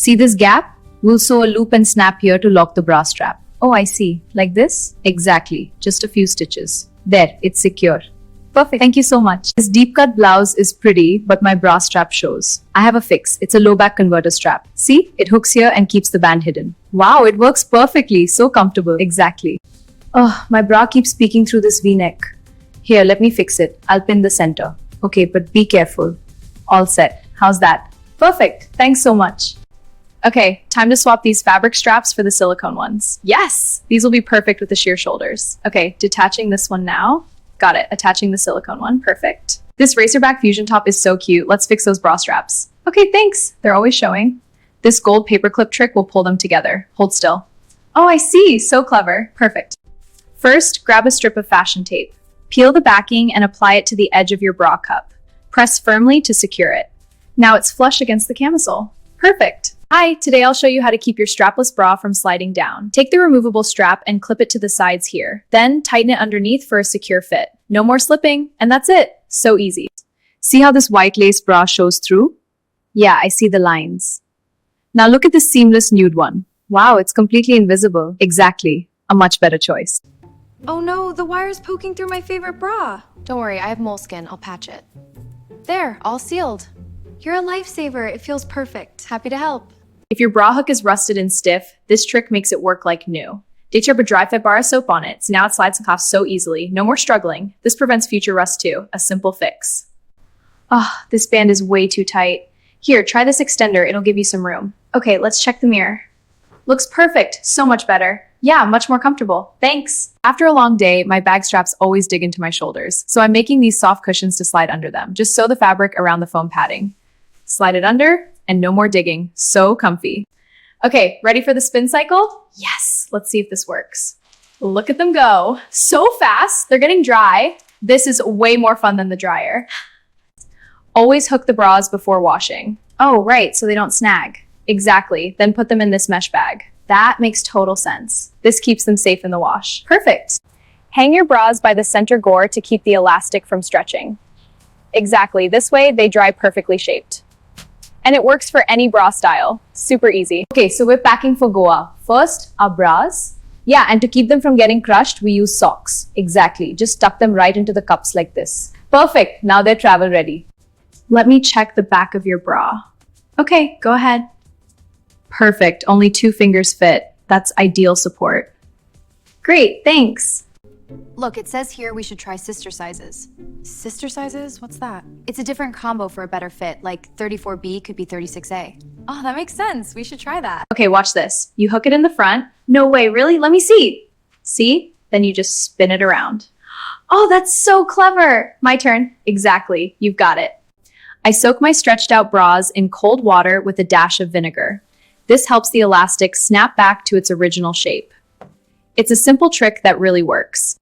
See this gap? We'll sew a loop and snap here to lock the bra strap. Oh, I see. Like this? Exactly. Just a few stitches. There, it's secure. Perfect. Thank you so much. This deep cut blouse is pretty, but my bra strap shows. I have a fix. It's a low back converter strap. See? It hooks here and keeps the band hidden. Wow, it works perfectly. So comfortable. Exactly. Oh, my bra keeps peeking through this V-neck. Here, let me fix it. I'll pin the center. Okay, but be careful. All set. How's that? Perfect. Thanks so much. Okay, time to swap these fabric straps for the silicone ones. Yes! These will be perfect with the sheer shoulders. Okay, detaching this one now. Got it. Attaching the silicone one. Perfect. This racerback fusion top is so cute. Let's fix those bra straps. Okay, thanks. They're always showing. This gold paperclip trick will pull them together. Hold still. Oh, I see. So clever. Perfect. First, grab a strip of fashion tape. Peel the backing and apply it to the edge of your bra cup. Press firmly to secure it. Now it's flush against the camisole. Perfect. Hi, today I'll show you how to keep your strapless bra from sliding down. Take the removable strap and clip it to the sides here. Then tighten it underneath for a secure fit. No more slipping, and that's it. So easy. See how this white lace bra shows through? Yeah, I see the lines. Now look at this seamless nude one. Wow, it's completely invisible. Exactly. A much better choice. Oh no, the wire's poking through my favorite bra. Don't worry, I have moleskin. I'll patch it. There, all sealed. You're a lifesaver. It feels perfect. Happy to help. If your bra hook is rusted and stiff, this trick makes it work like new. Ditch up a dry fit bar of soap on it, so now it slides and cuffs so easily. No more struggling. This prevents future rust too. A simple fix. Ah, this band is way too tight. Here, try this extender. It'll give you some room. Okay, let's check the mirror. Looks perfect. So much better. Yeah, much more comfortable. Thanks. After a long day, my bag straps always dig into my shoulders, so I'm making these soft cushions to slide under them. Just sew the fabric around the foam padding. Slide it under, and no more digging. So comfy. Okay, ready for the spin cycle? Yes, let's see if this works. Look at them go. So fast, they're getting dry. This is way more fun than the dryer. Always hook the bras before washing. Oh, right, so they don't snag. Exactly, then put them in this mesh bag. That makes total sense. This keeps them safe in the wash. Perfect. Hang your bras by the center gore to keep the elastic from stretching. Exactly, this way they dry perfectly shaped. And it works for any bra style. Super easy. Okay, so we're packing for Goa. First, our bras. Yeah, and to keep them from getting crushed, we use socks. Exactly, just tuck them right into the cups like this. Perfect, now they're travel ready. Let me check the back of your bra. Okay, go ahead. Perfect, only 2 fingers fit. That's ideal support. Great, thanks. Look, it says here we should try sister sizes. Sister sizes? What's that? It's a different combo for a better fit, like 34B could be 36A. Oh, that makes sense. We should try that. Okay, watch this. You hook it in the front. No way, really? Let me see. See? Then you just spin it around. Oh, that's so clever. My turn. Exactly. You've got it. I soak my stretched out bras in cold water with a dash of vinegar. This helps the elastic snap back to its original shape. It's a simple trick that really works.